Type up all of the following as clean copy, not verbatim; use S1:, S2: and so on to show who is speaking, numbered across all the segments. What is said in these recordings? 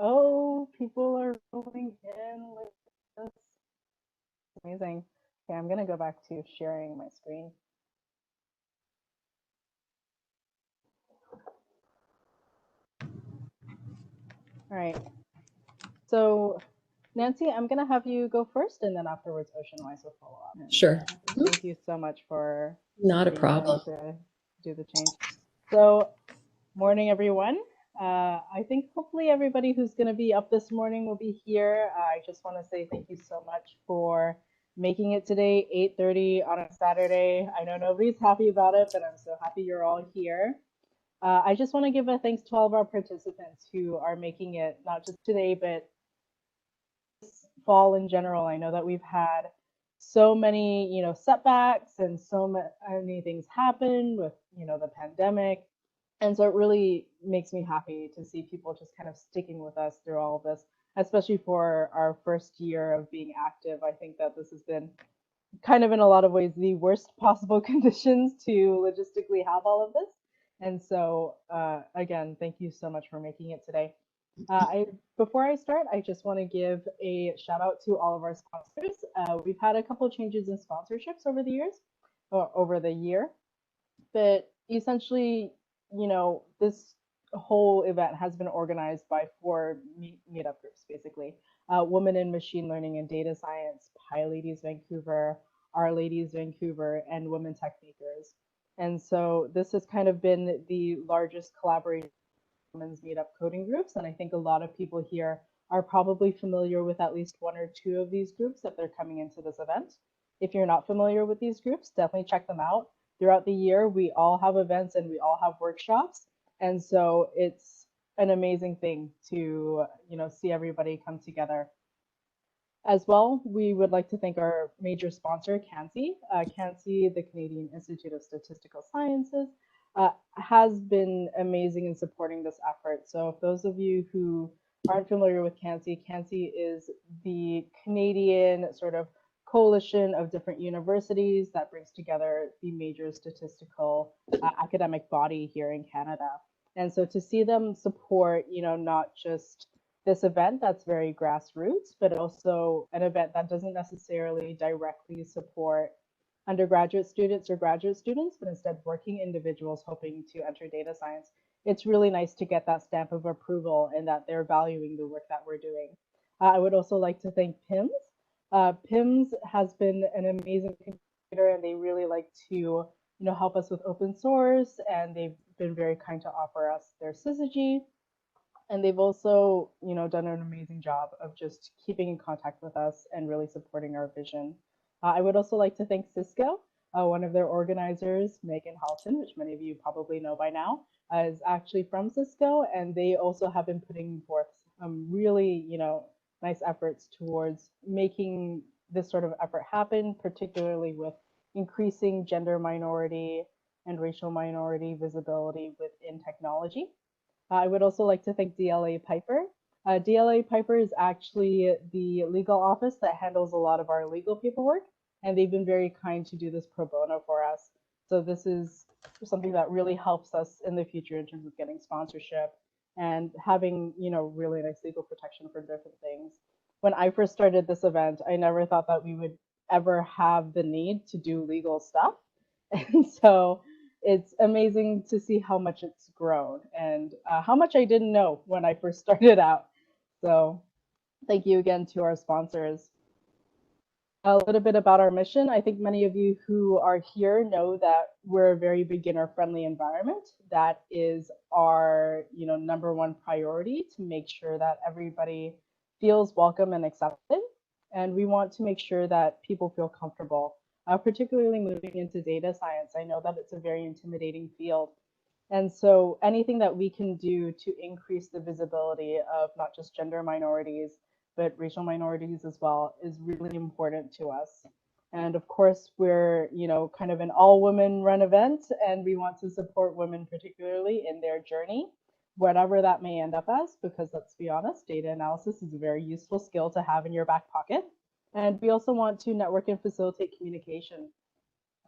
S1: Oh, people are rolling in with this. Amazing. Okay, I'm gonna go back to sharing my screen. All right. So, Nancy, I'm gonna have you go first, and then afterwards, Oceanwise will follow up.
S2: Sure.
S1: Thank you so much for
S2: Not a
S1: being willing
S2: problem.
S1: to do the change. So, morning, everyone. I think hopefully everybody who's going to be up this morning will be here. I just want to say thank you so much for making it today, 8:30 on a Saturday. I know nobody's happy about it, but I'm so happy you're all here. I just want to give a thanks to all of our participants who are making it not just today, but fall in general. I know that we've had so many, setbacks and so many things happen with, the pandemic. And so it really makes me happy to see people just kind of sticking with us through all of this, especially for our first year of being active. I think that this has been kind of in a lot of ways the worst possible conditions to logistically have all of this. And so, again, thank you so much for making it today. I Before I start, I just want to give a shout out to all of our sponsors. We've had a couple of changes in sponsorships over the years, or over the year, but essentially, this whole event has been organized by four meetup groups, basically. Women in Machine Learning and Data Science, Pi Ladies Vancouver, Our Ladies Vancouver, and Women Tech Makers. And so this has kind of been the largest collaboration women's meetup coding groups. And I think a lot of people here are probably familiar with at least one or two of these groups if they're coming into this event. If you're not familiar with these groups, definitely check them out. Throughout the year, we all have events and we all have workshops. And so it's an amazing thing to, see everybody come together. As well, we would like to thank our major sponsor, CANSSI. CANSSI, the Canadian Institute of Statistical Sciences, has been amazing in supporting this effort. So if those of you who aren't familiar with CANSSI, CANSSI is the Canadian sort of coalition of different universities that brings together the major statistical academic body here in Canada. And so to see them support, not just this event that's very grassroots, but also an event that doesn't necessarily directly support undergraduate students or graduate students, but instead working individuals hoping to enter data science. It's really nice to get that stamp of approval and that they're valuing the work that we're doing. I would also like to thank PIMS. PIMS has been an amazing contributor and they really like to help us with open source, and they've been very kind to offer us their syzygy, and they've also done an amazing job of just keeping in contact with us and really supporting our vision. I would also like to thank Cisco. One of their organizers, Megan Halton, which many of you probably know by now, is actually from Cisco, and they also have been putting forth really nice efforts towards making this sort of effort happen, particularly with increasing gender minority and racial minority visibility within technology. I would also like to thank DLA Piper. DLA Piper is actually the legal office that handles a lot of our legal paperwork, and they've been very kind to do this pro bono for us. So this is something that really helps us in the future in terms of getting sponsorship and having, really nice legal protection for different things. When I first started this event, I never thought that we would ever have the need to do legal stuff. And so it's amazing to see how much it's grown and how much I didn't know when I first started out. So thank you again to our sponsors. A little bit about our mission. I think many of you who are here know that we're a very beginner friendly environment. That is our, number one priority, to make sure that everybody feels welcome and accepted. And we want to make sure that people feel comfortable, particularly moving into data science. I know that it's a very intimidating field. And so anything that we can do to increase the visibility of not just gender minorities, but racial minorities as well, is really important to us. And of course, we're, kind of an all women run event, and we want to support women particularly in their journey, whatever that may end up as, because let's be honest, data analysis is a very useful skill to have in your back pocket. And we also want to network and facilitate communication.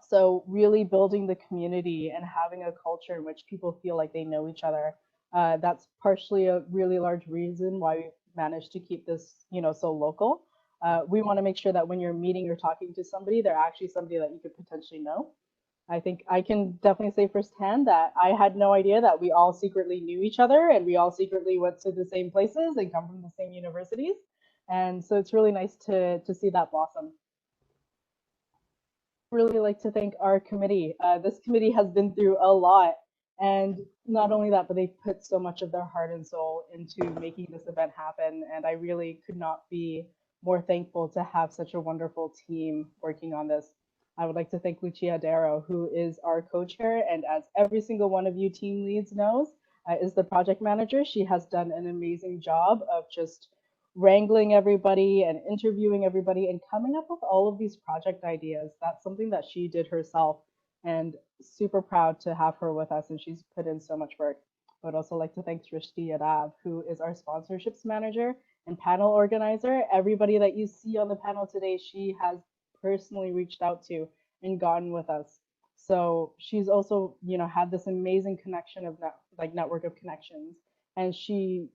S1: So really building the community and having a culture in which people feel like they know each other. That's partially a really large reason why we've managed to keep this, so local. We want to make sure that when you're meeting or talking to somebody, they're actually somebody that you could potentially know. I think I can definitely say firsthand that I had no idea that we all secretly knew each other and we all secretly went to the same places and come from the same universities. And so it's really nice to see that blossom. Really like to thank our committee. This committee has been through a lot, and not only that, but they've put so much of their heart and soul into making this event happen. And I really could not be more thankful to have such a wonderful team working on this. I would like to thank Lucia Darrow, who is our co-chair, and as every single one of you team leads knows, is the project manager. She has done an amazing job of just wrangling everybody and interviewing everybody and coming up with all of these project ideas. That's something that she did herself, and super proud to have her with us, and she's put in so much work. I would also like to thank Srishti Yadav, who is our sponsorships manager and panel organizer. Everybody that you see on the panel today, she has personally reached out to and gotten with us. So she's also, had this amazing connection of network of connections. And she,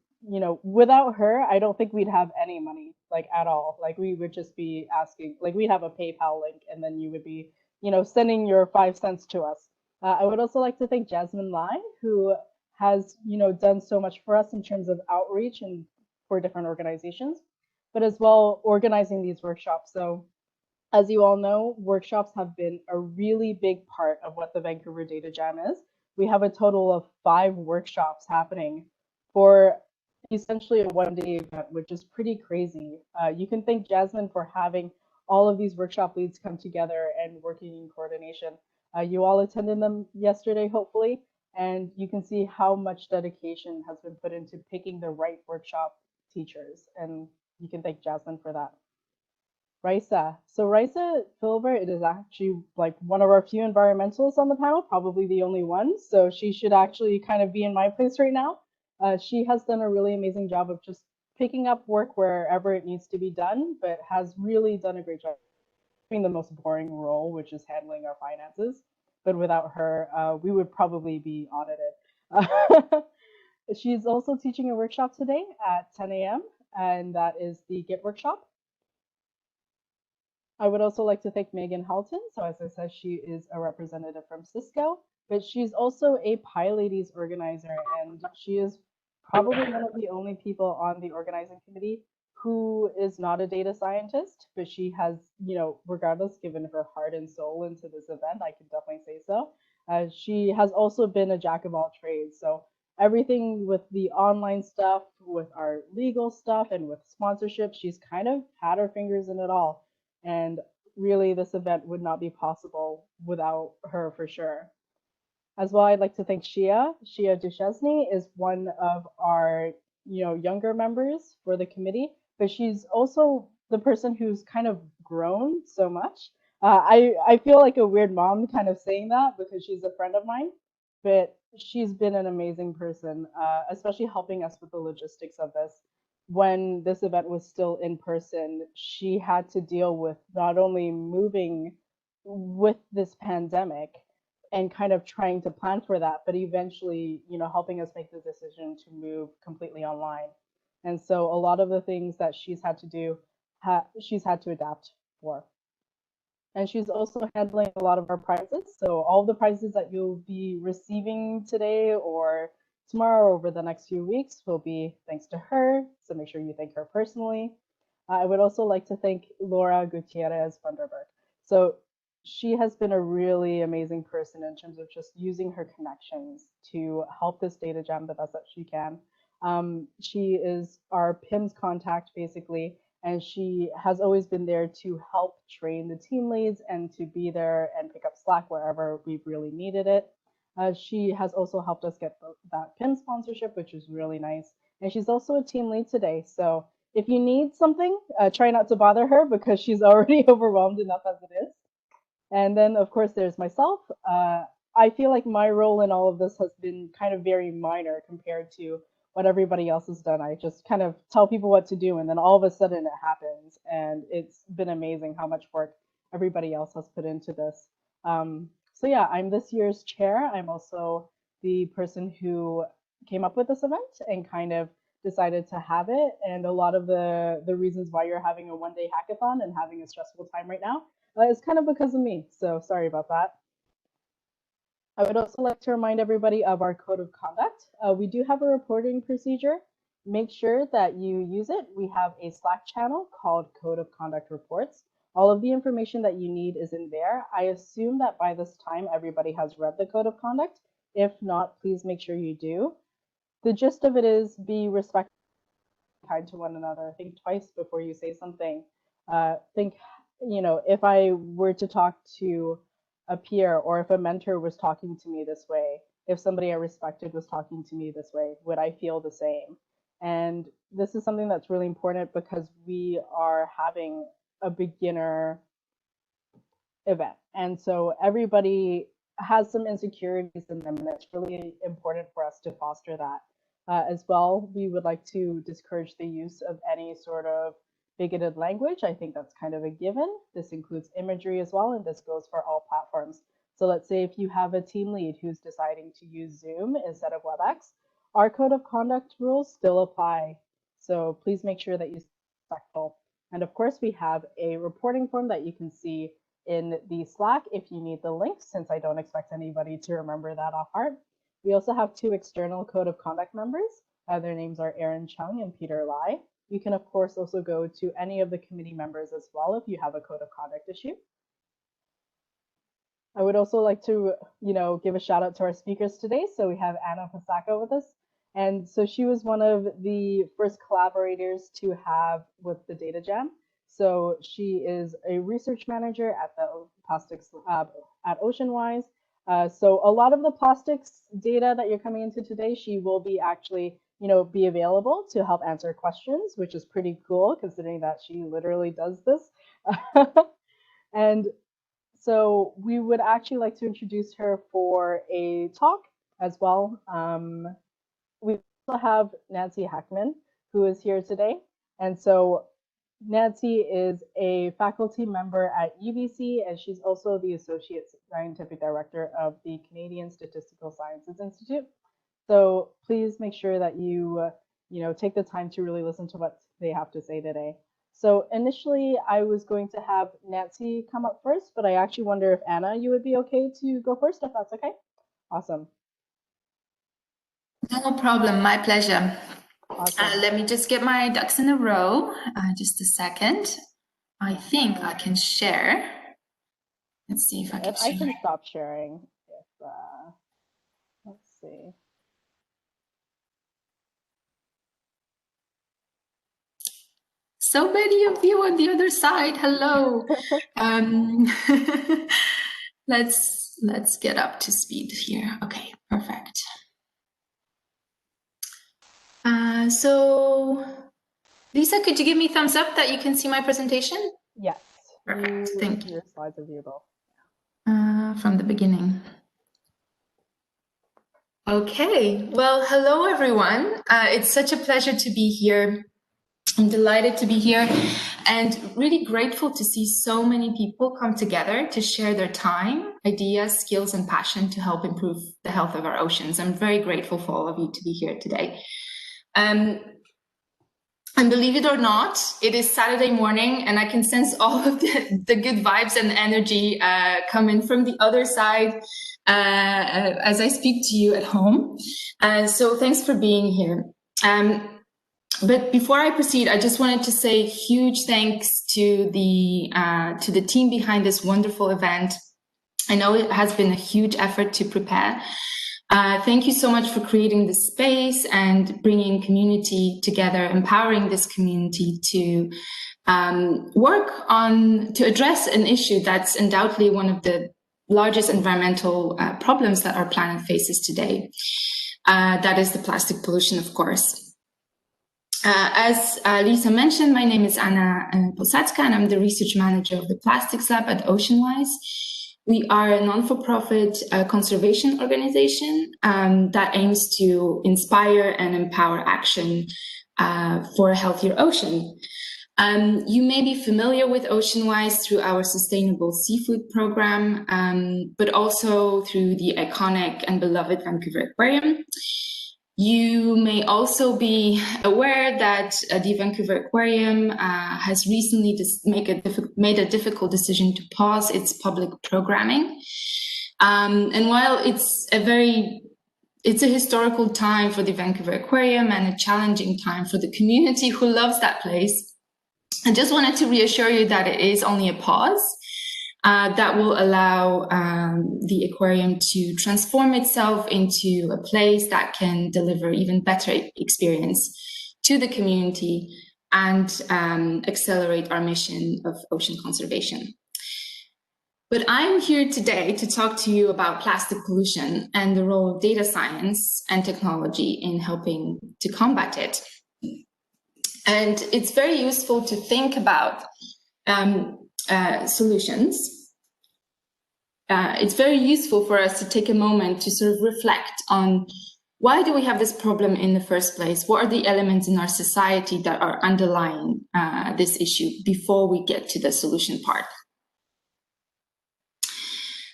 S1: without her, I don't think we'd have any money, like at all. Like we would just be asking, like we'd have a PayPal link and then you would be, sending your 5 cents to us. I would also like to thank Jasmine Lai, who has, done so much for us in terms of outreach and for different organizations, but as well organizing these workshops. So as you all know, workshops have been a really big part of what the Vancouver Data Jam is. We have a total of 5 workshops happening for essentially a one-day event, which is pretty crazy. You can thank Jasmine for having all of these workshop leads come together and working in coordination. You all attended them yesterday, hopefully, and you can see how much dedication has been put into picking the right workshop teachers, and you can thank Jasmine for that. Raisa. So Raisa Filbert is actually like one of our few environmentalists on the panel, probably the only one. So she should actually kind of be in my place right now. She has done a really amazing job of just picking up work wherever it needs to be done, but has really done a great job doing the most boring role, which is handling our finances. But without her, we would probably be audited. She's also teaching a workshop today at 10 a.m., and that is the Git workshop. I would also like to thank Megan Halton. So as I said, she is a representative from Cisco, but she's also a PyLadies organizer, and she is probably one of the only people on the organizing committee who is not a data scientist, but she has, regardless, given her heart and soul into this event. I can definitely say so. She has also been a jack of all trades. So everything with the online stuff, with our legal stuff, and with sponsorship, she's kind of had her fingers in it all. And really, this event would not be possible without her for sure. As well, I'd like to thank Shia. Shia Duchesne is one of our, younger members for the committee, but she's also the person who's kind of grown so much. I feel like a weird mom kind of saying that because she's a friend of mine, but she's been an amazing person, especially helping us with the logistics of this. When this event was still in person, she had to deal with not only moving with this pandemic and kind of trying to plan for that, but eventually, helping us make the decision to move completely online. And so a lot of the things that she's had to do, she's had to adapt for. And she's also handling a lot of our prizes. So all the prizes that you'll be receiving today or tomorrow over the next few weeks will be thanks to her. So make sure you thank her personally. I would also like to thank Laura Gutierrez Vanderberg. So she has been a really amazing person in terms of just using her connections to help this data jam the best that she can. She is our PIMS contact basically, and she has always been there to help train the team leads and to be there and pick up slack wherever we've really needed it. She has also helped us get that PIM sponsorship, which is really nice. And she's also a team lead today. So if you need something, try not to bother her because she's already overwhelmed enough as it is. And then, of course, there's myself. I feel like my role in all of this has been kind of very minor compared to what everybody else has done. I just kind of tell people what to do, and then all of a sudden it happens. And it's been amazing how much work everybody else has put into this. So yeah, I'm this year's chair. I'm also the person who came up with this event and kind of decided to have it. And a lot of the reasons why you're having a one-day hackathon and having a stressful time right now is kind of because of me. So sorry about that. I would also like to remind everybody of our code of conduct. We do have a reporting procedure. Make sure that you use it. We have a Slack channel called Code of Conduct Reports. All of the information that you need is in there. I assume that by this time, everybody has read the Code of Conduct. If not, please make sure you do. The gist of it is be respectful, kind to one another. Think twice before you say something. Think, if I were to talk to a peer or if a mentor was talking to me this way, if somebody I respected was talking to me this way, would I feel the same? And this is something that's really important because we are having a beginner event. And so everybody has some insecurities in them, and it's really important for us to foster that. As well, we would like to discourage the use of any sort of bigoted language. I think that's kind of a given. This includes imagery as well, and this goes for all platforms. So let's say if you have a team lead who's deciding to use Zoom instead of WebEx, our code of conduct rules still apply. So please make sure that you're respectful. And of course, we have a reporting form that you can see in the Slack if you need the link, since I don't expect anybody to remember that off heart. We also have 2 external code of conduct members. Their names are Aaron Chung and Peter Lai. You can, of course, also go to any of the committee members as well if you have a code of conduct issue. I would also like to, give a shout out to our speakers today. So we have Anna Posacka with us. And so she was one of the first collaborators to have with the Datajam. So she is a research manager at the plastics lab at Oceanwise. So a lot of the plastics data that you're coming into today, she will be actually, be available to help answer questions, which is pretty cool considering that she literally does this. And so we would actually like to introduce her for a talk as well. We also have Nancy Heckman, who is here today. And so Nancy is a faculty member at UBC, and she's also the Associate Scientific Director of the Canadian Statistical Sciences Institute. So please make sure that you, take the time to really listen to what they have to say today. So initially, I was going to have Nancy come up first, but I actually wonder if Anna, you would be okay to go first, if that's okay? Awesome.
S2: No problem, my pleasure.
S1: Awesome.
S2: Let me just get my ducks in a row. Just a second. I think I can share. Let's see if I can share.
S1: I can stop sharing. If, let's see.
S2: So many of you on the other side. Hello. Let's get up to speed here. Okay, perfect. So, Lisa, could you give me thumbs up that you can see my presentation?
S1: Yes.
S2: Perfect. Thank you.
S1: Your slides are viewable.
S2: From the beginning. Okay. Well, hello, everyone. It's such a pleasure to be here. I'm delighted to be here and really grateful to see so many people come together to share their time, ideas, skills, and passion to help improve the health of our oceans. I'm very grateful for all of you to be here today. And believe it or not, it is Saturday morning and I can sense all of the good vibes and energy coming from the other side as I speak to you at home. So thanks for being here. But before I proceed, I just wanted to say huge thanks to the team behind this wonderful event. I know it has been a huge effort to prepare. Thank you so much for creating this space and bringing community together, empowering this community to work on, to address an issue that's undoubtedly one of the largest environmental problems that our planet faces today. That is the plastic pollution, of course. As Lisa mentioned, my name is Anna Posacka, and I'm the research manager of the Plastics Lab at Oceanwise. We are a non-for-profit conservation organization that aims to inspire and empower action for a healthier ocean. You may be familiar with Oceanwise through our sustainable seafood program, but also through the iconic and beloved Vancouver Aquarium. You may also be aware that the Vancouver Aquarium has recently made a difficult decision to pause its public programming. And while it's a historical time for the Vancouver Aquarium and a challenging time for the community who loves that place, I just wanted to reassure you that it is only a pause that will allow the aquarium to transform itself into a place that can deliver even better experience to the community and accelerate our mission of ocean conservation. But I'm here today to talk to you about plastic pollution and the role of data science and technology in helping to combat it. And it's very useful to think about solutions. It's very useful for us to take a moment to sort of reflect on why do we have this problem in the first place? What are the elements in our society that are underlying this issue before we get to the solution part?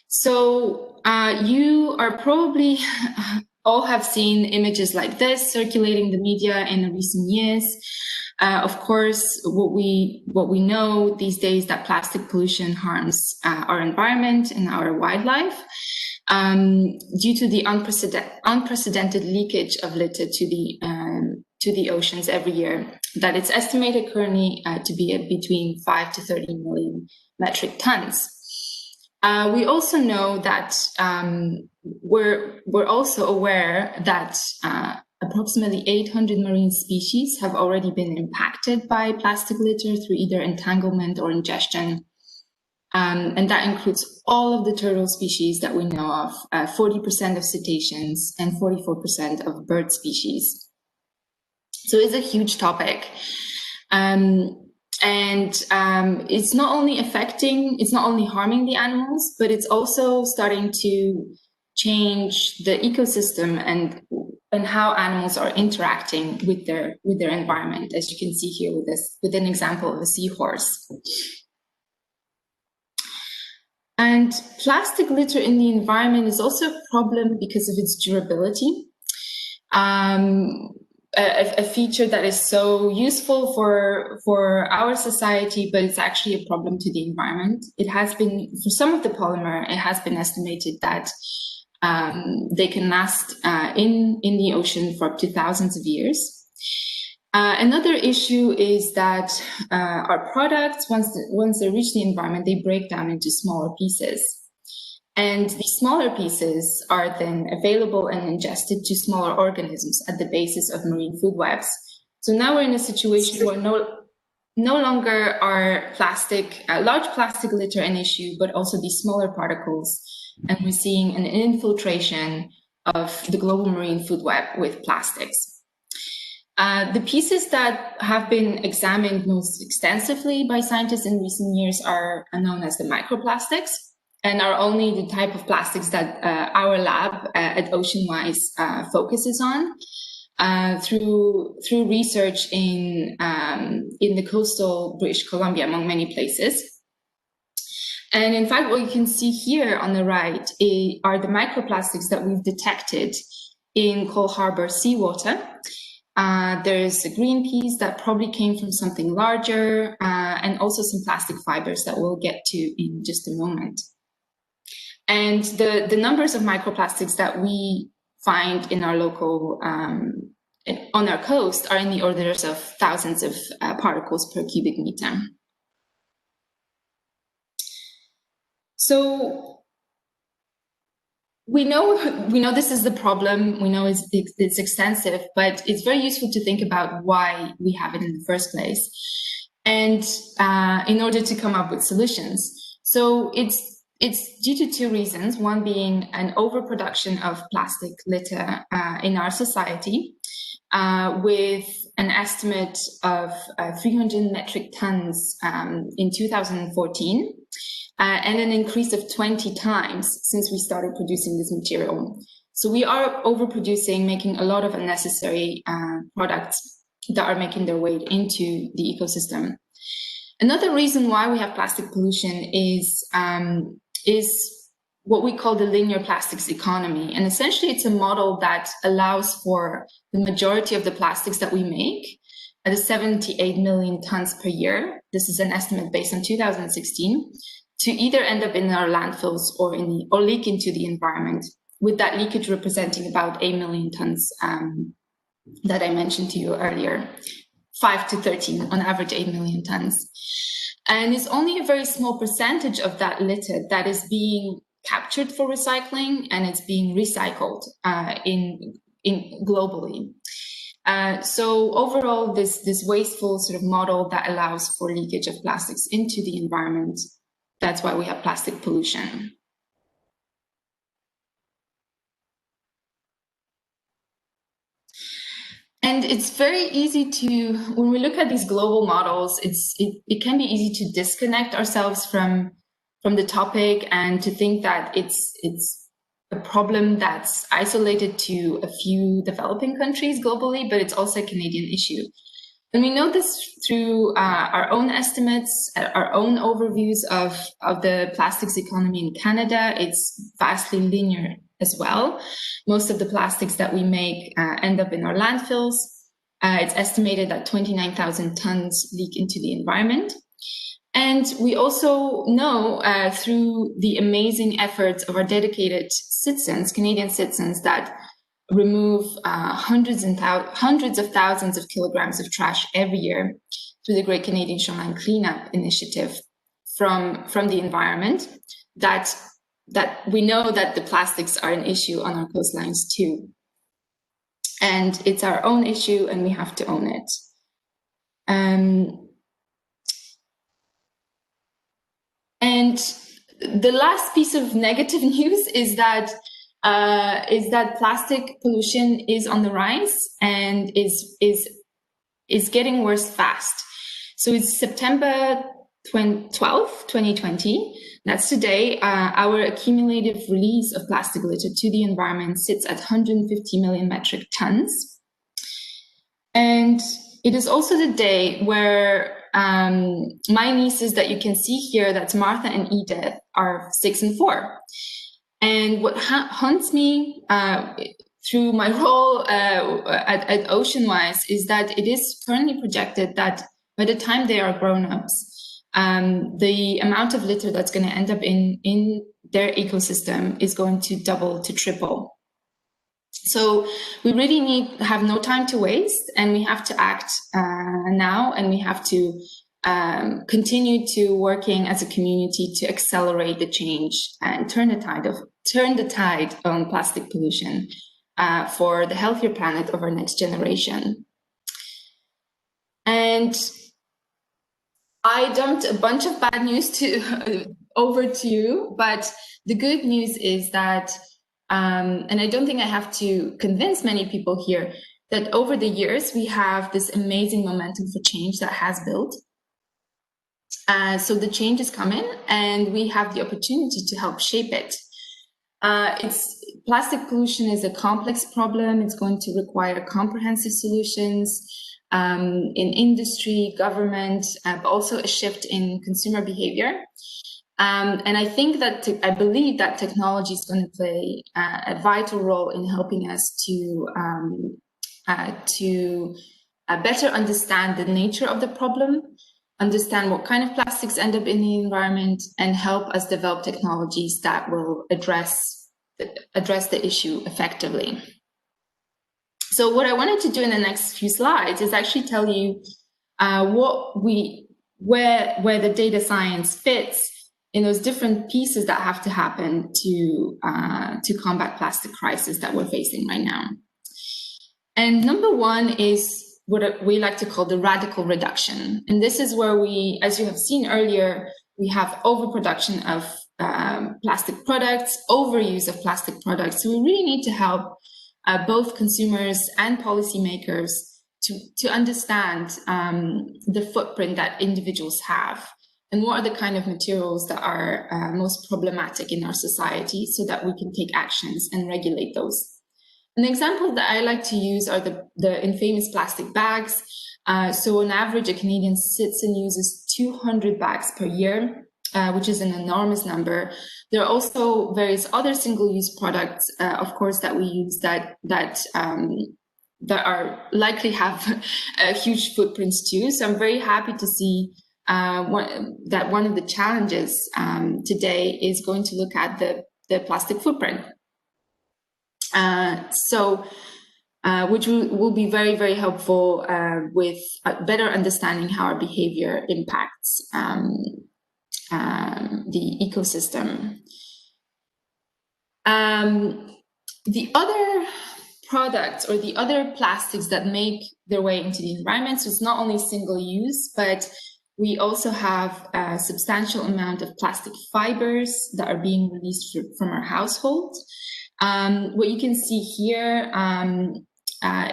S2: So you are probably all have seen images like this circulating the media in the recent years. Of course, what we know these days that plastic pollution harms our environment and our wildlife due to the unprecedented leakage of litter to the oceans every year. That it's estimated currently to be at between 5 to 30 million metric tons. We also know that we're also aware that approximately 800 marine species have already been impacted by plastic litter through either entanglement or ingestion. And that includes all of the turtle species that we know of, 40% of cetaceans and 44% of bird species. So it's a huge topic. And it's not only harming the animals, but it's also starting to change the ecosystem and how animals are interacting with their environment, as you can see here with an example of a seahorse. And plastic litter in the environment is also a problem because of its durability. A feature that is so useful for our society, but it's actually a problem to the environment. It has been, for some of the polymer, it has been estimated that they can last in the ocean for up to thousands of years. Another issue is that our products, once they reach the environment, they break down into smaller pieces. And these smaller pieces are then available and ingested to smaller organisms at the basis of marine food webs. So now we're in a situation where no longer are large plastic litter an issue, but also these smaller particles. And we're seeing an infiltration of the global marine food web with plastics. The pieces that have been examined most extensively by scientists in recent years are known as the microplastics, and are only the type of plastics that our lab at Oceanwise focuses on through research in the coastal British Columbia, among many places. And in fact, what you can see here on the right are the microplastics that we've detected in Cole Harbour seawater. There's a green piece that probably came from something larger, and also some plastic fibers that we'll get to in just a moment. And the numbers of microplastics that we find in our local, on our coast are in the orders of thousands of particles per cubic meter. So we know this is the problem. We know it's extensive, but it's very useful to think about why we have it in the first place, and in order to come up with solutions. So it's due to two reasons. One being an overproduction of plastic litter in our society, with an estimate of 300 metric tons in 2014. And an increase of 20 times since we started producing this material. So we are overproducing, making a lot of unnecessary products that are making their way into the ecosystem. Another reason why we have plastic pollution is what we call the linear plastics economy. And essentially, it's a model that allows for the majority of the plastics that we make at 78 million tons per year. This is an estimate based on 2016, to either end up in our landfills or leak into the environment, with that leakage representing about 8 million tons that I mentioned to you earlier, 5 to 13, on average 8 million tons. And it's only a very small percentage of that litter that is being captured for recycling, and it's being recycled in globally. So overall, this wasteful sort of model that allows for leakage of plastics into the environment, that's why we have plastic pollution. And it's very easy to, when we look at these global models, it can be easy to disconnect ourselves from the topic and to think that it's a problem that's isolated to a few developing countries globally, but it's also a Canadian issue. And we know this through our own estimates, our own overviews of the plastics economy in Canada. It's vastly linear as well. Most of the plastics that we make end up in our landfills. It's estimated that 29,000 tons leak into the environment. And we also know through the amazing efforts of our dedicated citizens, Canadian citizens, that remove hundreds of thousands of kilograms of trash every year through the Great Canadian Shoreline Cleanup Initiative from the environment, that we know that the plastics are an issue on our coastlines too. And it's our own issue, and we have to own it. And the last piece of negative news is that plastic pollution is on the rise and is getting worse fast. So it's September 12th, 2020. That's today. Our accumulative release of plastic litter to the environment sits at 150 million metric tons. And it is also the day where my nieces that you can see here, that's Martha and Edith, are 6 and 4. And what haunts me through my role at Oceanwise is that it is currently projected that by the time they are grown-ups, the amount of litter that's going to end up in their ecosystem is going to double to triple. So we really have no time to waste, and we have to act now, and we have to continue to working as a community to accelerate the change and turn the tide on plastic pollution for the healthier planet of our next generation. And I dumped a bunch of bad news over to you, but the good news is that, and I don't think I have to convince many people here, that over the years we have this amazing momentum for change that has built. So the change is coming, and we have the opportunity to help shape it. Plastic pollution is a complex problem. It's going to require comprehensive solutions in industry, government, but also a shift in consumer behavior. And I believe that technology is going to play a vital role in helping us to better understand the nature of the problem, understand what kind of plastics end up in the environment, and help us develop technologies that will address the issue effectively. So what I wanted to do in the next few slides is actually tell you where the data science fits in those different pieces that have to happen to combat plastic crisis that we're facing right now. And number one is what we like to call the radical reduction. And this is where we, as you have seen earlier, we have overproduction of plastic products, overuse of plastic products. So we really need to help both consumers and policymakers to understand the footprint that individuals have, and what are the kind of materials that are most problematic in our society, so that we can take actions and regulate those. An example that I like to use are the infamous plastic bags. So on average, a Canadian citizen uses 200 bags per year, which is an enormous number. There are also various other single-use products, of course, that we use that are likely have huge footprints too. So I'm very happy to see that one of the challenges today is going to look at the plastic footprint. Which will be very, very helpful with better understanding how our behavior impacts the ecosystem. The other products or the other plastics that make their way into the environment, so it's not only single use, but we also have a substantial amount of plastic fibers that are being released from our households. What you can see here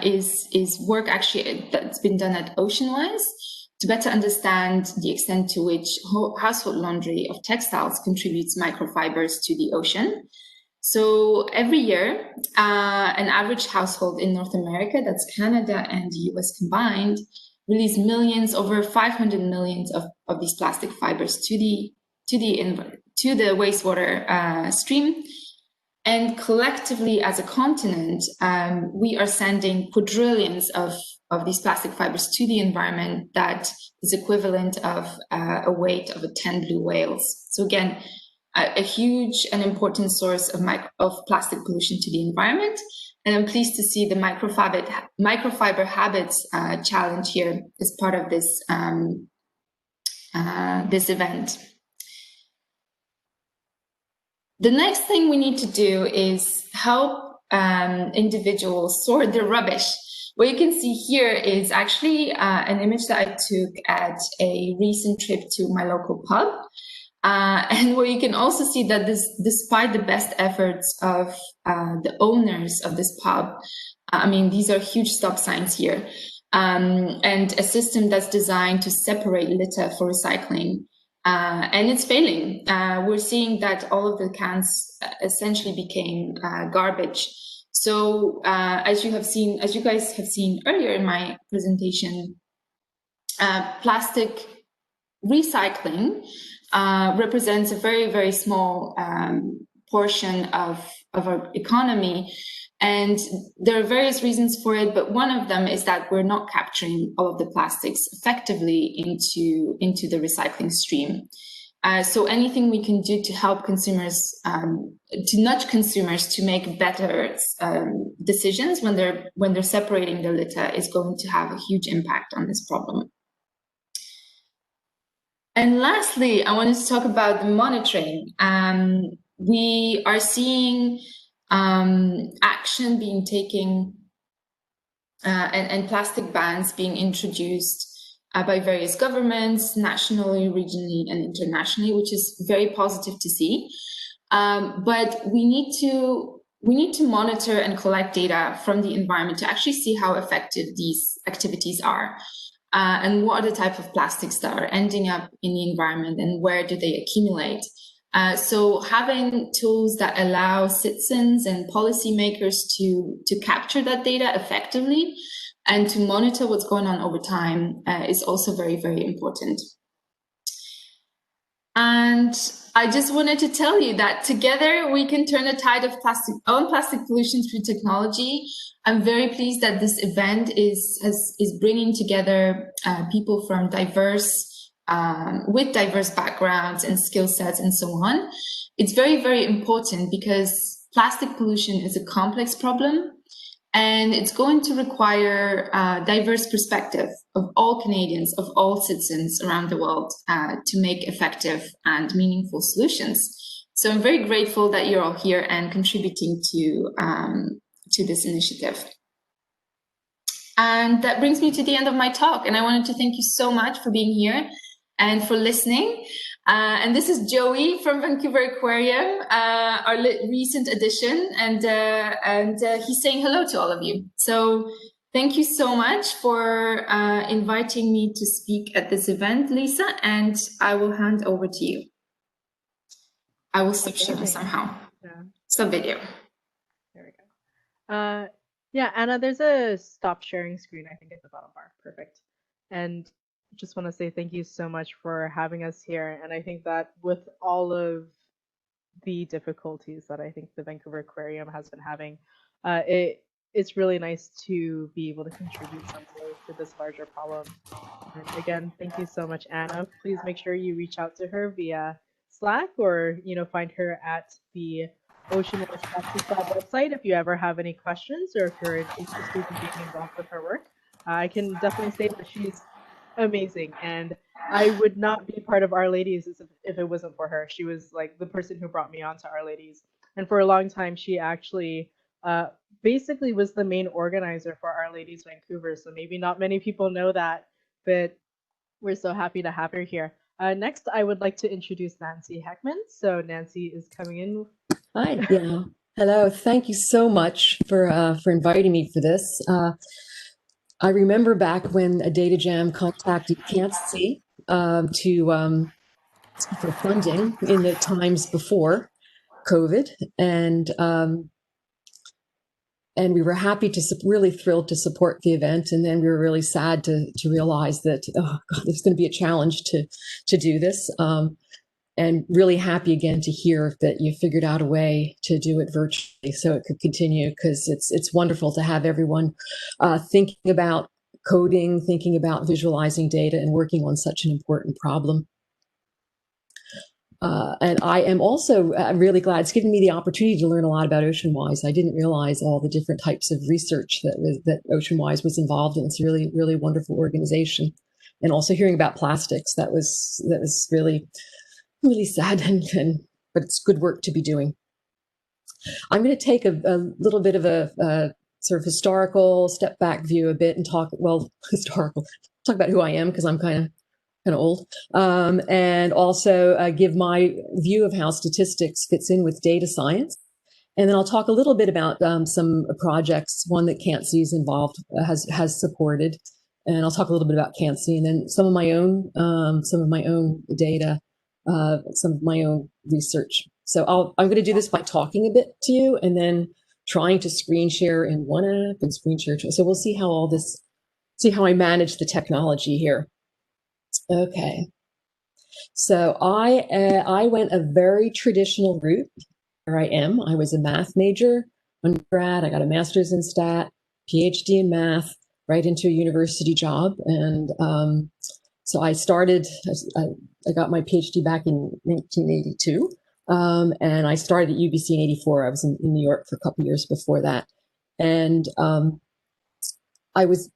S2: is work actually that's been done at Oceanwise to better understand the extent to which household laundry of textiles contributes microfibers to the ocean. So every year, an average household in North America, that's Canada and the US combined, release millions, over 500 millions of these plastic fibers to the wastewater stream. And collectively, as a continent, we are sending quadrillions of these plastic fibers to the environment that is equivalent of a weight of 10 blue whales. So again, a huge and important source of plastic pollution to the environment. And I'm pleased to see the microfiber habits challenge here as part of this, this event. The next thing we need to do is help individuals sort their rubbish. What you can see here is actually an image that I took at a recent trip to my local pub. And where you can also see that despite the best efforts of the owners of this pub, I mean, these are huge stop signs here, and a system that's designed to separate litter for recycling. And it's failing. We're seeing that all of the cans essentially became garbage. So as you guys have seen earlier in my presentation, plastic recycling represents a very, very small portion of our economy. And there are various reasons for it, but one of them is that we're not capturing all of the plastics effectively into the recycling stream. So anything we can do to help consumers, to nudge consumers to make better decisions when they're separating the litter is going to have a huge impact on this problem. And lastly, I wanted to talk about the monitoring. We are seeing action being taken and plastic bans being introduced by various governments, nationally, regionally, and internationally, which is very positive to see. But we need to monitor and collect data from the environment to actually see how effective these activities are. And what are the type of plastics that are ending up in the environment and where do they accumulate? So having tools that allow citizens and policymakers to capture that data effectively and to monitor what's going on over time is also very, very important. And I just wanted to tell you that together we can turn the tide of plastic pollution through technology. I'm very pleased that this event is bringing together people from with diverse backgrounds and skill sets and so on. It's very, very important because plastic pollution is a complex problem and it's going to require diverse perspective of all Canadians, of all citizens around the world to make effective and meaningful solutions. So I'm very grateful that you're all here and contributing to this initiative. And that brings me to the end of my talk. And I wanted to thank you so much for being here and for listening. And this is Joey from Vancouver Aquarium, our recent addition, and he's saying hello to all of you. So thank you so much for inviting me to speak at this event, Lisa, and I will hand over to you. I will stop sharing somehow.
S1: Yeah.
S2: Stop video.
S1: There we go. Yeah, Anna, there's a stop sharing screen, I think, at the bottom bar. Perfect. And just want to say thank you so much for having us here. And I think that with all of the difficulties that I think the Vancouver Aquarium has been having, it's really nice to be able to contribute some way to this larger problem. And again, thank you so much, Anna. Please make sure you reach out to her via Slack or, find her at the Oceanwise website if you ever have any questions or if you're interested in being involved with her work. I can definitely say that she's amazing, and I would not be part of Our Ladies if it wasn't for her. She was like the person who brought me onto Our Ladies, and for a long time, she actually uh, basically was the main organizer for Our Ladies Vancouver. So maybe not many people know that, but we're so happy to have her here. Next, I would like to introduce Nancy Heckman. So Nancy is coming in.
S3: Hi, yeah. Hello. Thank you so much for inviting me for this. I remember back when a Datajam contacted CANSSI for funding in the times before COVID, and we were happy really thrilled to support the event, and then we were really sad to realize that, oh God, there's going to be a challenge to do this. And really happy again to hear that you figured out a way to do it virtually so it could continue, because it's wonderful to have everyone thinking about coding, thinking about visualizing data, and working on such an important problem. And I am also really glad it's given me the opportunity to learn a lot about Oceanwise. I didn't realize all the different types of research that Oceanwise was involved in. It's a really, really wonderful organization. And also hearing about plastics, that was really sad, but it's good work to be doing. I'm going to take a little bit of a sort of historical step back view a bit and talk about who I am, because I'm kind of old, and also give my view of how statistics fits in with data science. And then I'll talk a little bit about some projects, one that CANSSI is involved, has supported, and I'll talk a little bit about CANSSI, and then some of my own data, some of my own research. So I'm going to do this by talking a bit to you and then trying to screen share in one app and screen share. So we'll see how I manage the technology here. Okay. So I went a very traditional route. Here I am. I was a math major, undergrad. I got a master's in stat, PhD in math, right into a university job. And so I got my PhD back in 1982, and I started at UBC in 84. I was in New York for a couple of years before that. And I was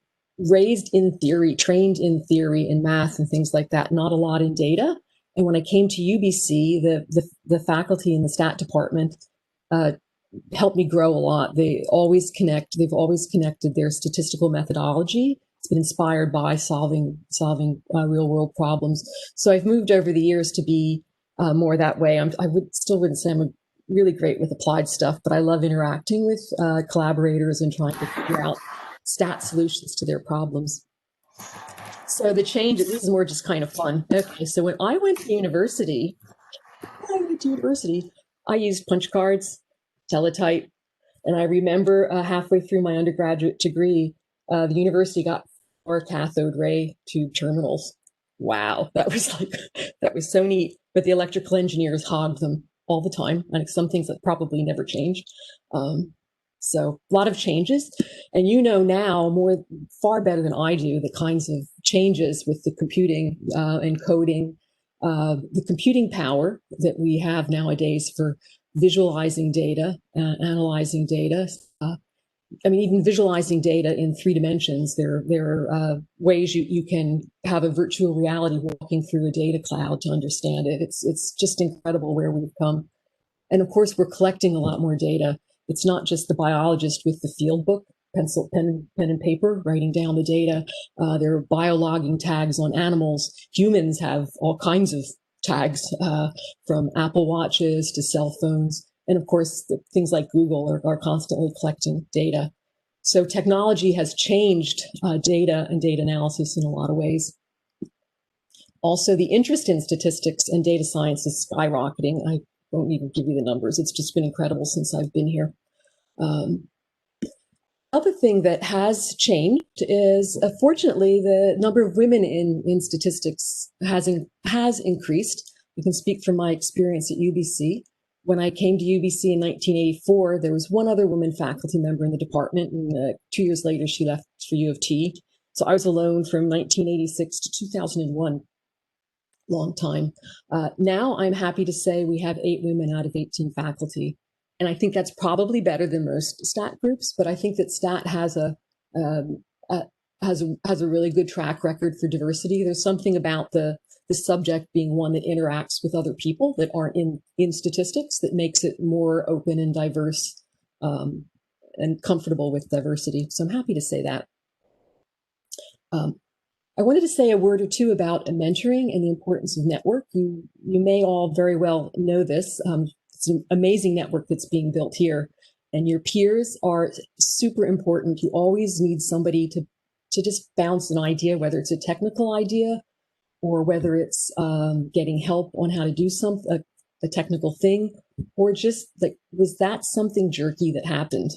S3: raised in theory, trained in theory, in math and things like that, not a lot in data. And when I came to UBC, the faculty in the stat department helped me grow a lot. They've always connected their statistical methodology. It's been inspired by solving real world problems. So I've moved over the years to be more that way. I wouldn't say I'm really great with applied stuff, but I love interacting with collaborators and trying to figure out stat solutions to their problems. So the change, this is more just kind of fun. Okay, so when I went to university, I used punch cards, teletype, and I remember halfway through my undergraduate degree, the university got 4 cathode ray tube terminals. Wow, that was so neat. But the electrical engineers hogged them all the time, and some things that probably never changed. So a lot of changes, and now far better than I do the kinds of changes with the computing and coding, the computing power that we have nowadays for visualizing data, analyzing data. Even visualizing data in 3 dimensions. There are ways you can have a virtual reality walking through a data cloud to understand it. It's just incredible where we've come. And of course, we're collecting a lot more data. It's not just the biologist with the field book, pen and paper, writing down the data. There are biologging tags on animals. Humans have all kinds of tags, from Apple Watches to cell phones. And of course, things like Google are constantly collecting data. So technology has changed data and data analysis in a lot of ways. Also, the interest in statistics and data science is skyrocketing. I won't even give you the numbers. It's just been incredible since I've been here. Other thing that has changed is, fortunately, the number of women in statistics has increased. I can speak from my experience at UBC. When I came to UBC in 1984, there was one other woman faculty member in the department, and 2 years later, she left for U of T. So I was alone from 1986 to 2001. Long time. Now I'm happy to say we have 8 women out of 18 faculty. And I think that's probably better than most STAT groups, but I think that STAT has a really good track record for diversity. There's something about the subject being one that interacts with other people that aren't in statistics that makes it more open and diverse and comfortable with diversity. So I'm happy to say that. I wanted to say a word or two about mentoring and the importance of network. You may all very well know this. It's an amazing network that's being built here, and your peers are super important. You always need somebody to just bounce an idea, whether it's a technical idea or whether it's getting help on how to do something, a technical thing, or just like, was that something jerky that happened?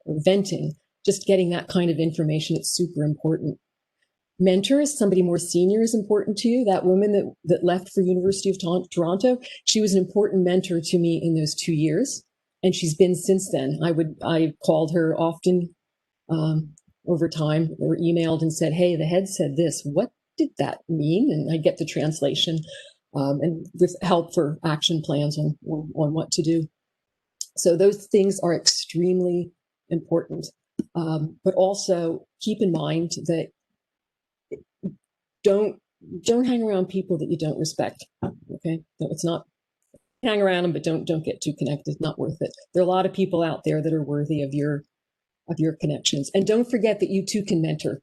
S3: Or venting, just getting that kind of information, it's super important. Mentors, somebody more senior is important to you. That woman that left for University of Toronto, she was an important mentor to me in those 2 years, and she's been since then. I called her often over time, or emailed and said, "Hey, the head said this. What did that mean?" And I get the translation and with help for action plans on what to do. So those things are extremely important, but also keep in mind that don't hang around people that you don't respect. Okay, no, it's not hang around them, but don't get too connected. Not worth it. There are a lot of people out there that are worthy of your connections, and don't forget that you too can mentor.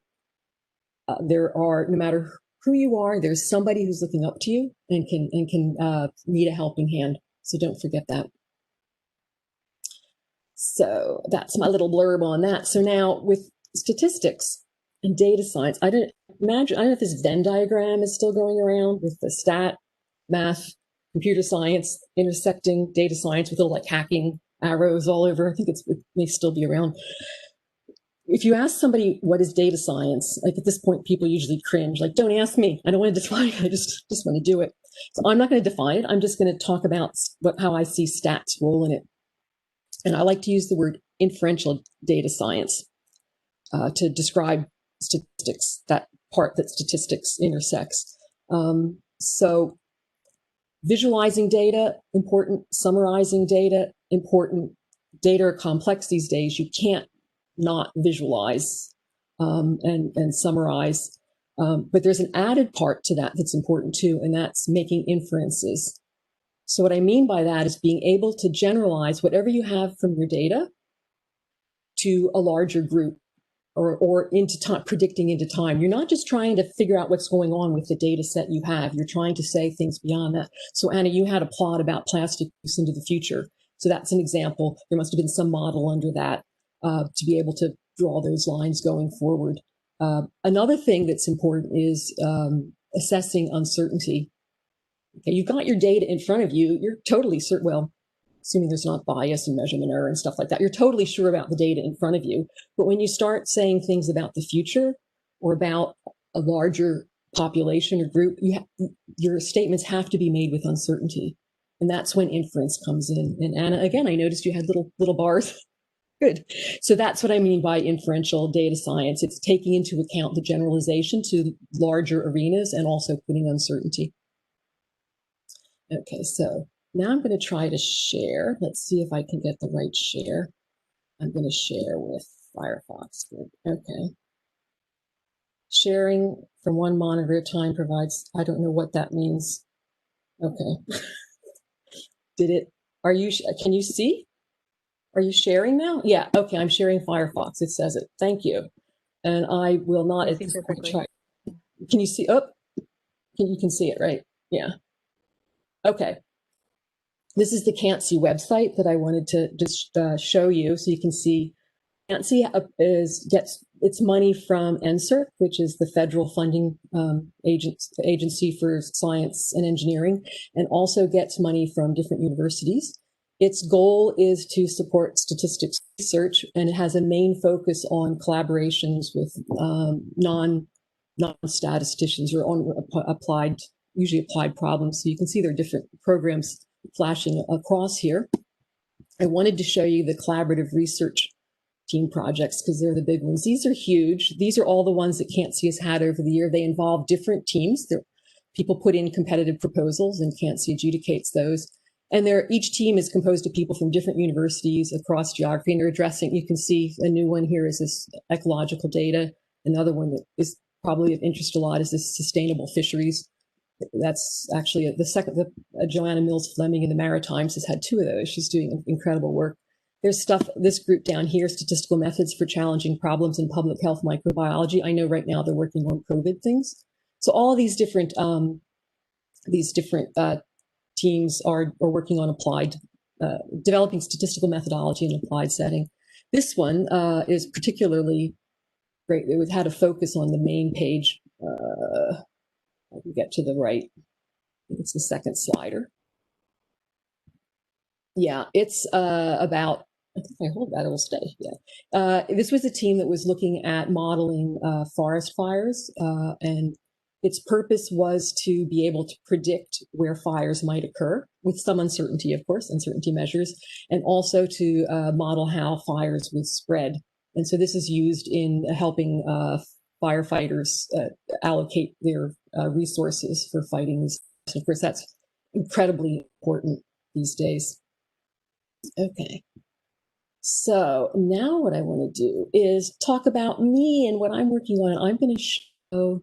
S3: There are, no matter who you are, there's somebody who's looking up to you and can need a helping hand. So don't forget that. So that's my little blurb on that. So now with statistics and data science, I don't know if this Venn diagram is still going around with the stat, math, computer science, intersecting data science with little like hacking arrows all over. I think it may still be around. If you ask somebody what is data science, like at this point, people usually cringe, like, don't ask me. I don't want to define it. I just want to do it. So I'm not going to define it. I'm just going to talk about how I see stats role in it. And I like to use the word inferential data science to describe statistics, that part that statistics intersects. So visualizing data, important. Summarizing data, important. Data are complex these days. You can't not visualize and summarize. But there's an added part to that that's important too, and that's making inferences. So what I mean by that is being able to generalize whatever you have from your data to a larger group or into time, predicting into time. You're not just trying to figure out what's going on with the data set you have. You're trying to say things beyond that. So Anna, you had a plot about plastic use into the future. So that's an example. There must have been some model under that to be able to draw those lines going forward. Another thing that's important is assessing uncertainty. Okay, you've got your data in front of you. You're totally certain, well, assuming there's not bias and measurement error and stuff like that, you're totally sure about the data in front of you. But when you start saying things about the future or about a larger population or group, your statements have to be made with uncertainty. And that's when inference comes in. And Anna, again, I noticed you had little bars. Good. So that's what I mean by inferential data science. It's taking into account the generalization to larger arenas and also putting uncertainty. Okay, so now I'm going to try to share. Let's see if I can get the right share. I'm going to share with Firefox. Okay. Sharing from one monitor at a time provides, I don't know what that means. Okay. Can you see? Are you sharing now? Yeah, okay, I'm sharing Firefox. It says it. Thank you. And I will not at this point try. Can you see? Oh, you can see it, right? Yeah. Okay. This is the CANSSI website that I wanted to just show you so you can see. CANSSI gets its money from NSERC, which is the federal funding agency for science and engineering, and also gets money from different universities. Its goal is to support statistics research, and it has a main focus on collaborations with non-statisticians or on usually applied problems. So you can see there are different programs flashing across here, I wanted to show you the collaborative research team projects because they're the big ones. These are huge. These are all the ones that CANSSI has had over the year. They involve different teams. People put in competitive proposals and CANSSI adjudicates those. And each team is composed of people from different universities across geography, and they're addressing, you can see a new one here is this ecological data. Another one that is probably of interest a lot is this sustainable fisheries. That's actually Joanna Mills Fleming in the Maritimes has had 2 of those. She's doing incredible work. There's this group down here, statistical methods for challenging problems in public health microbiology. I know right now they're working on COVID things. So all of these different teams are working on applied, developing statistical methodology in an applied setting. This one is particularly great. It had a focus on the main page. I can get to the right. It's the second slider. Yeah, it's about, I think I hold that, it'll stay. Yeah. This was a team that was looking at modeling forest fires, and its purpose was to be able to predict where fires might occur with some uncertainty, of course, uncertainty measures, and also to model how fires would spread. And so this is used in helping firefighters allocate their resources for fighting these. Of course, that's incredibly important these days. Okay. So now what I want to do is talk about me and what I'm working on. I'm going to show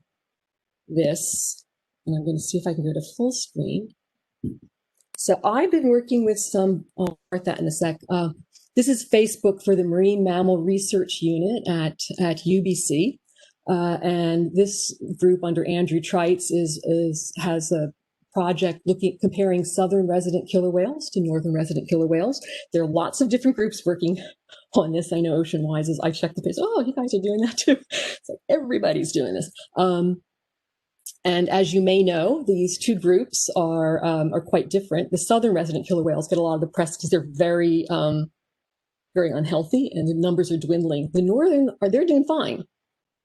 S3: this, and I'm going to see if I can go to full screen. So I've been working with some, I'll start that in a sec. This is Facebook for the Marine Mammal Research Unit at UBC. And this group under Andrew Trites has a project comparing southern resident killer whales to northern resident killer whales. There are lots of different groups working on this. I know Oceanwise I checked the page. Oh, you guys are doing that too. It's like everybody's doing this. And as you may know, these 2 groups are quite different. The southern resident killer whales get a lot of the press because they're very, very unhealthy and the numbers are dwindling. The northern they're doing fine.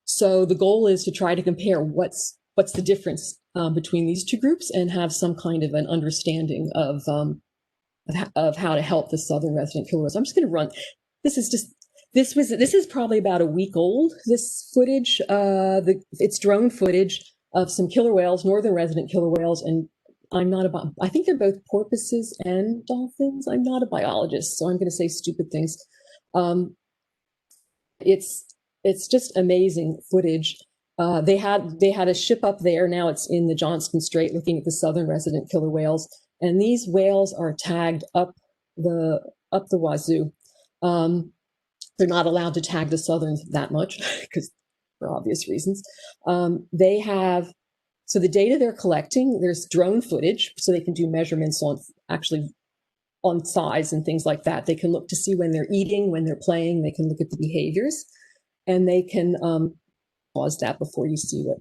S3: So the goal is to try to compare what's the difference between these 2 groups and have some kind of an understanding of how to help the southern resident killer whales. I'm just going to run. This is probably about a week old. This footage, it's drone footage of some killer whales, northern resident killer whales, and I think they're both porpoises and dolphins. I'm not a biologist, so I'm going to say stupid things. It's just amazing footage. They had a ship up there. Now it's in the Johnston Strait looking at the southern resident killer whales. And these whales are tagged up the wazoo. They're not allowed to tag the southern that much because for obvious reasons. So the data they're collecting, there's drone footage, so they can do measurements on size and things like that. They can look to see when they're eating, when they're playing, they can look at the behaviors, and they can pause that before you see what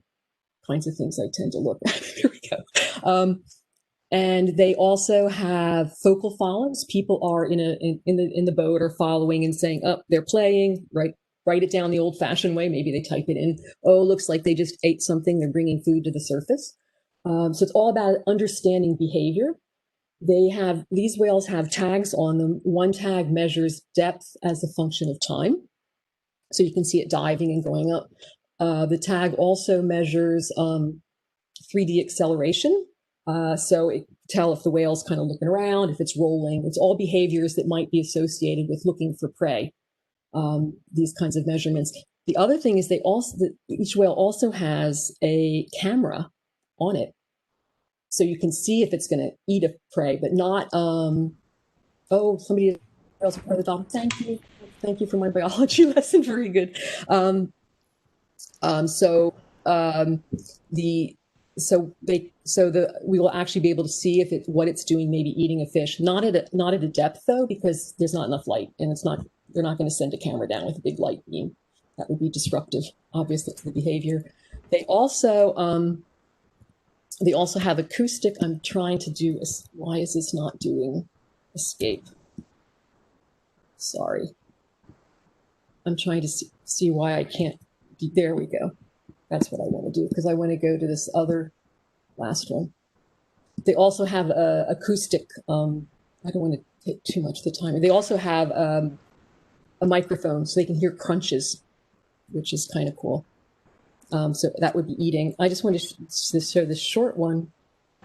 S3: kinds of things I tend to look at. Here we go. And they also have focal follows. People are in the boat or following and saying, oh, they're playing, right? Write it down the old-fashioned way. Maybe they type it in. Oh, looks like they just ate something. They're bringing food to the surface. So it's all about understanding behavior. These whales have tags on them. One tag measures depth as a function of time. So you can see it diving and going up. The tag also measures 3D acceleration. So it can tell if the whale's kind of looking around, if it's rolling. It's all behaviors that might be associated with looking for prey. These kinds of measurements. The other thing is each whale also has a camera on it. So you can see if it's going to eat a prey, but not, oh, somebody else part of the dolphin. Thank you. Thank you for my biology lesson. Very good. We will actually be able to see if what it's doing, maybe eating a fish, not at a depth though, because there's not enough light, and they're not going to send a camera down with a big light beam. That would be disruptive, obviously, to the behavior. They also have acoustic. I'm trying to do. Why is this not doing escape? Sorry. I'm trying to see why I can't. There we go. That's what I want to do, because I want to go to this other last one. They also have acoustic, I don't want to take too much of the time. They also have a microphone so they can hear crunches, which is kind of cool. So that would be eating. I just want to show this short one.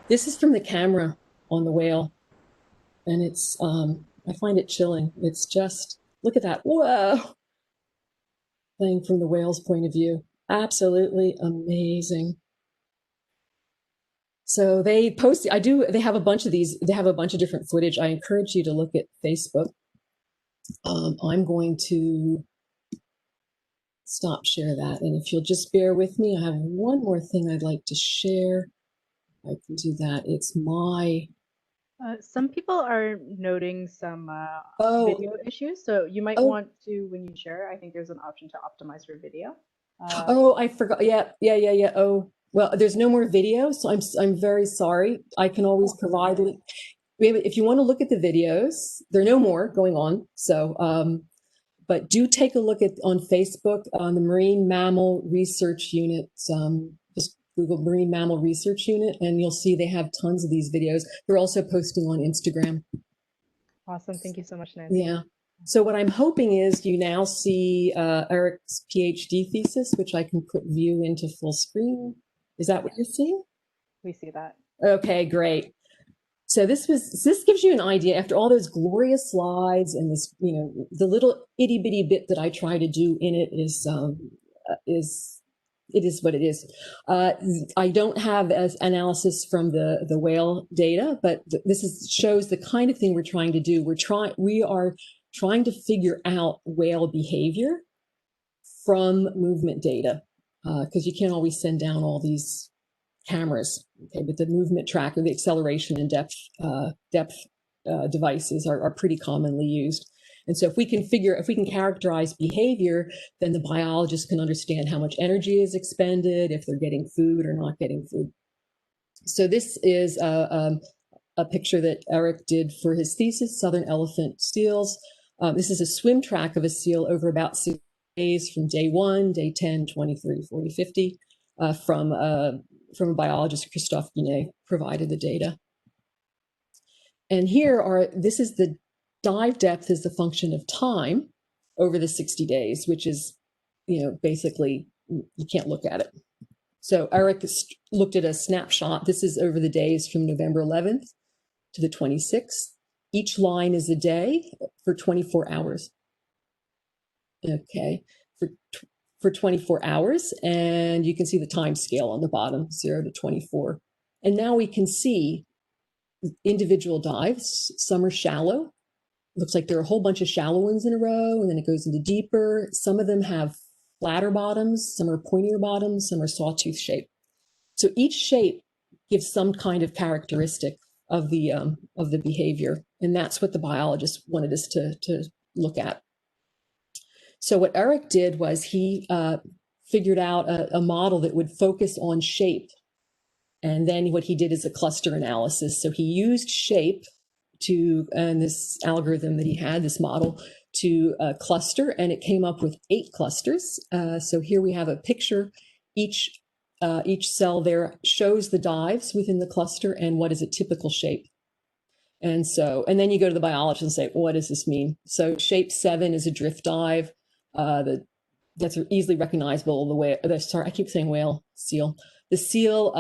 S3: This is from the camera on the whale, and it's, I find it chilling. It's just, look at that, whoa, thing from the whale's point of view. Absolutely amazing. So they post, they have a bunch of these, they have a bunch of different footage. I encourage you to look at Facebook. I'm going to stop share that. And if you'll just bear with me, I have one more thing I'd like to share. I can do that. It's my...
S1: Some people are noting some video issues, so you might want to, when you share, I think there's an option to optimize for video.
S3: I forgot. Yeah. Oh, well, there's no more video, so I'm very sorry. I can always provide. If you want to look at the videos, there are no more going on. So, but do take a look on Facebook on the Marine Mammal Research Unit. Just Google Marine Mammal Research Unit, and you'll see they have tons of these videos. They're also posting on Instagram.
S1: Awesome. Thank you so much, Nancy.
S3: Yeah. So what I'm hoping is you now see Eric's PhD thesis, which I can put view into full screen. Is that what you're seeing?
S1: We see that. Okay,
S3: great. So this gives you an idea after all those glorious slides and this, the little itty bitty bit that I try to do in it is it is what it is. I don't have as analysis from the whale data, but this shows the kind of thing we're trying to do. We are trying to figure out whale behavior from movement data, because you can't always send down all these cameras. Okay, but the movement tracker, the acceleration and depth devices are pretty commonly used. And so if we can characterize behavior, then the biologist can understand how much energy is expended, if they're getting food or not getting food. So this is a picture that Eric did for his thesis, Southern Elephant Seals. This is a swim track of a seal over about 6 days from day 1, day 10, 20, 30, 40, 50, from a biologist, Christophe Guinet, provided the data. And this is the dive depth as the function of time over the 60 days, which is, basically you can't look at it. So Eric looked at a snapshot. This is over the days from November 11th to the 26th. Each line is a day for 24 hours. Okay, for 24 hours. And you can see the time scale on the bottom, 0 to 24. And now we can see individual dives. Some are shallow. Looks like there are a whole bunch of shallow ones in a row, and then it goes into deeper. Some of them have flatter bottoms, some are pointier bottoms, some are sawtooth shape. So each shape gives some kind of characteristic of the behavior, and that's what the biologist wanted us to look at. So what Eric did was he figured out a model that would focus on shape, and then what he did is a cluster analysis. So he used shape and this algorithm that he had, this model, to cluster, and it came up with 8 clusters. So here we have a picture. Each cell there shows the dives within the cluster and what is a typical shape. And then you go to the biologist and say, what does this mean? So shape 7 is a drift dive. That's easily recognizable. Sorry, I keep saying whale, seal. The seal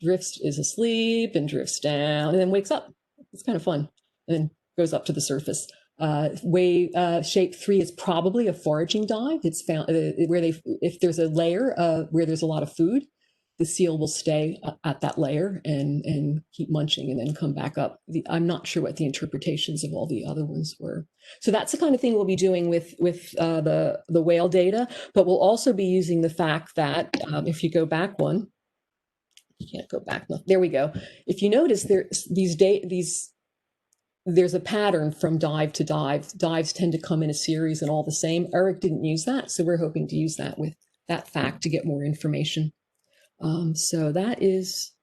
S3: is asleep and drifts down and then wakes up. It's kind of fun, and then goes up to the surface. Shape 3 is probably a foraging dive. It's found if there's a layer where there's a lot of food, the seal will stay at that layer and keep munching and then come back up. I'm not sure what the interpretations of all the other ones were. So that's the kind of thing we'll be doing with the whale data, but we'll also be using the fact that if you go back one, you can't go back. No, there we go. If you notice, there's a pattern from dive to dive. Dives tend to come in a series and all the same. Eric didn't use that, so we're hoping to use that with that fact to get more information. So that is,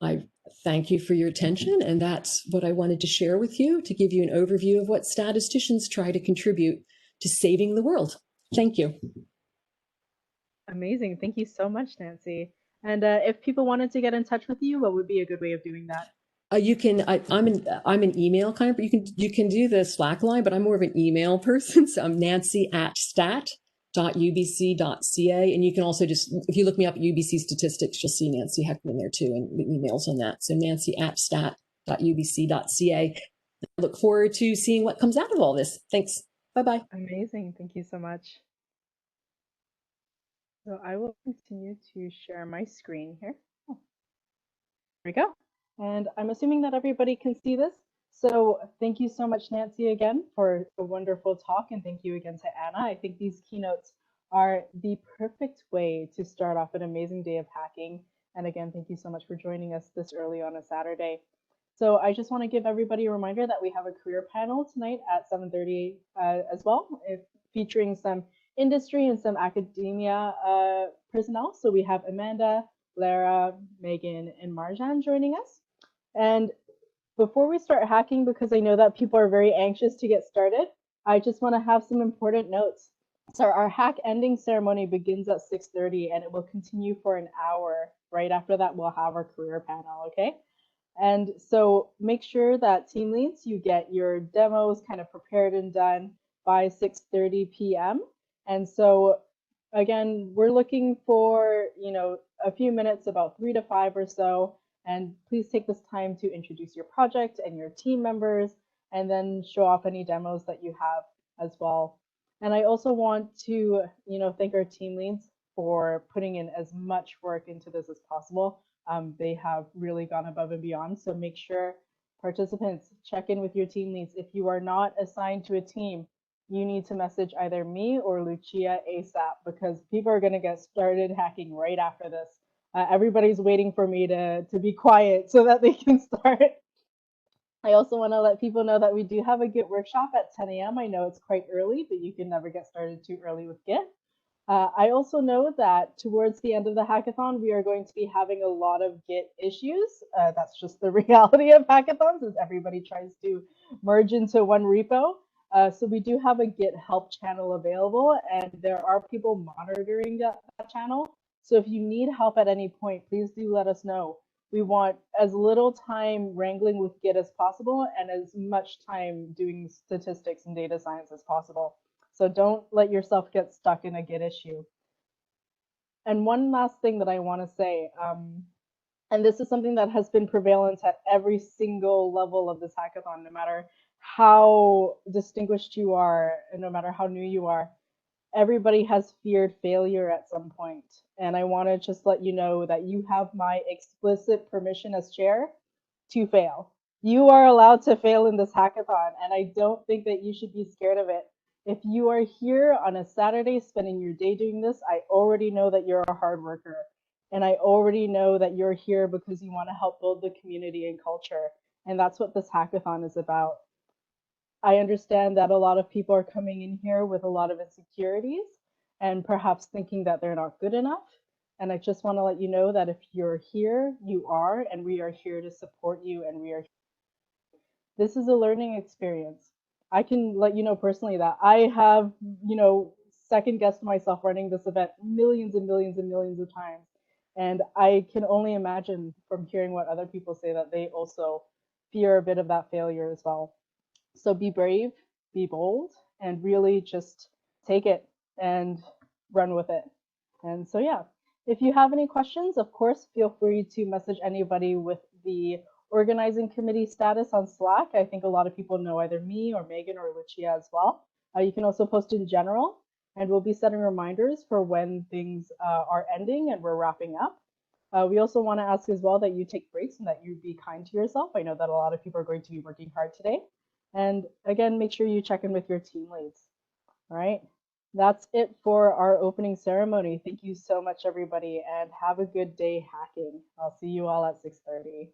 S3: I thank you for your attention, and that's what I wanted to share with you to give you an overview of what statisticians try to contribute to saving the world. Thank you.
S1: Amazing. Thank you so much, Nancy. And if people wanted to get in touch with you, what would be a good way of doing that?
S3: You can. I'm an email kind of. But you can do the Slack line, but I'm more of an email person. So I'm nancy@stat.ubc.ca, and you can also just, if you look me up at UBC Statistics, you'll see Nancy Heckman there too, and the emails on that. So nancy@stat.ubc.ca. I look forward to seeing what comes out of all this. Thanks. Bye-bye.
S1: Amazing. Thank you so much. So I will continue to share my screen here. Oh, there we go. And I'm assuming that everybody can see this. So thank you so much, Nancy, again, for a wonderful talk. And thank you again to Anna. I think these keynotes are the perfect way to start off an amazing day of hacking. And again, thank you so much for joining us this early on a Saturday. So I just want to give everybody a reminder that we have a career panel tonight at 7:30 as well, featuring some industry and some academia personnel. So we have Amanda, Lara, Megan, and Marjan joining us. And before we start hacking, because I know that people are very anxious to get started, I just want to have some important notes. So our hack ending ceremony begins at 6:30 and it will continue for an hour. Right after that, we'll have our career panel, okay? And so make sure that team leads, you get your demos kind of prepared and done by 6:30 p.m. And so again, we're looking for, a few minutes, about 3 to 5 or so. And please take this time to introduce your project and your team members, and then show off any demos that you have as well. And I also want to, thank our team leads for putting in as much work into this as possible. They have really gone above and beyond. So make sure, participants, check in with your team leads. If you are not assigned to a team, you need to message either me or Lucia ASAP, because people are going to get started hacking right after this. Everybody's waiting for me to be quiet so that they can start. I also want to let people know that we do have a Git workshop at 10 a.m. I know it's quite early, but you can never get started too early with Git. I also know that towards the end of the hackathon, we are going to be having a lot of Git issues. That's just the reality of hackathons, as everybody tries to merge into one repo. So we do have a Git help channel available, and there are people monitoring that channel. So if you need help at any point, please do let us know. We want as little time wrangling with Git as possible and as much time doing statistics and data science as possible. So don't let yourself get stuck in a Git issue. And one last thing that I want to say, and this is something that has been prevalent at every single level of this hackathon, no matter how distinguished you are, and no matter how new you are, everybody has feared failure at some point. And I want to just let you know that you have my explicit permission as chair to fail. You are allowed to fail in this hackathon, and I don't think that you should be scared of it. If you are here on a Saturday spending your day doing this, I already know that you're a hard worker. And I already know that you're here because you want to help build the community and culture. And that's what this hackathon is about. I understand that a lot of people are coming in here with a lot of insecurities and perhaps thinking that they're not good enough. And I just want to let you know that if you're here, you are, and we are here to support you, and we are. This is a learning experience. I can let you know personally that I have, second guessed myself running this event millions and millions and millions of times. And I can only imagine from hearing what other people say that they also fear a bit of that failure as well. So be brave, be bold, and really just take it and run with it. And so, yeah, if you have any questions, of course, feel free to message anybody with the organizing committee status on Slack. I think a lot of people know either me or Megan or Lucia as well. You can also post in general, and we'll be setting reminders for when things are ending and we're wrapping up. We also want to ask as well that you take breaks and that you be kind to yourself. I know that a lot of people are going to be working hard today. And again, make sure you check in with your team leads. All right, that's it for our opening ceremony. Thank you so much, everybody, and have a good day hacking. I'll see you all at 6:30.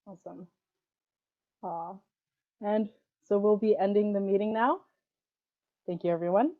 S1: Awesome. And so we'll be ending the meeting now. Thank you, everyone.